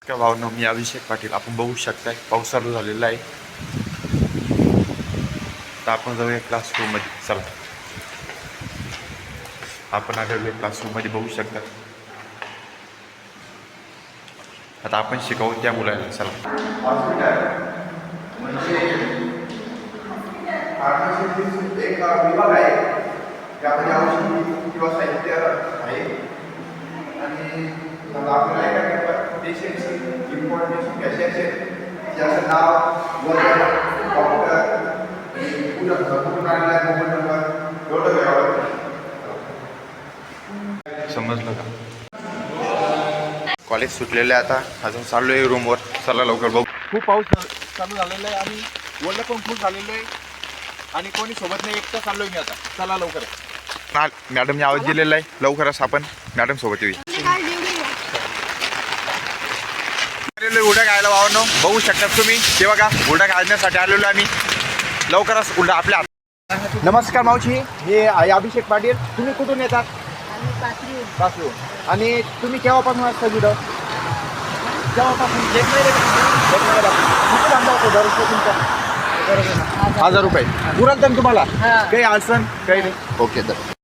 का भावनो, मी अभिषेक पाटील. आपण बघू शकताय पाऊस चालू झालेला आहे. तर आपण जाऊया क्लासरूम मध्ये. चला, आपण आलेलो क्लासरूम मध्ये बघू शकता. आता आपण शिकवू त्या मुलांना. चला. म्हणजे एक विभाग आहे, त्यामध्ये औषधी किंवा साहित्य आहे. आणि आपल्याला काय पेशंटची इन्फॉर्मेशन कशी असेल ज्याचं नाव वजन डॉक्टर कुठून आलेला आहे, मोबाईल नंबर एवढं घ्यावं. समजलं का? कॉलेज सुटलेलं आहे आता. अजून चाललो आहे रूमवर. चला लवकर बघू. खूप पाऊस चालू झालेला आहे आणि ओलं पण खूप झालेलं आहे आणि कोणी सोबत नाही, एकटा चाललोय मी आता. चला लवकर. मॅडमने आवाज दिलेला आहे, लवकरच आपण मॅडम सोबत येऊ. उलटा खायला वावरनो बघू शकतात तुम्ही. ते बघा, उलटा खाण्यासाठी आलेलो आम्ही. लवकरच उलटा आपल्या. नमस्कार मावशी, हे आहे अभिषेक पाटील. तुम्ही कुठून येतात? पाचवी. आणि तुम्ही केव्हापासून असता तिथं? केव्हापासून? एक महिन्यापासून. किती धंदा होतो दररोज तुमचा? 1000 रुपये. पुरल तर तुम्हाला काही अडचण काही नाही? ओके तर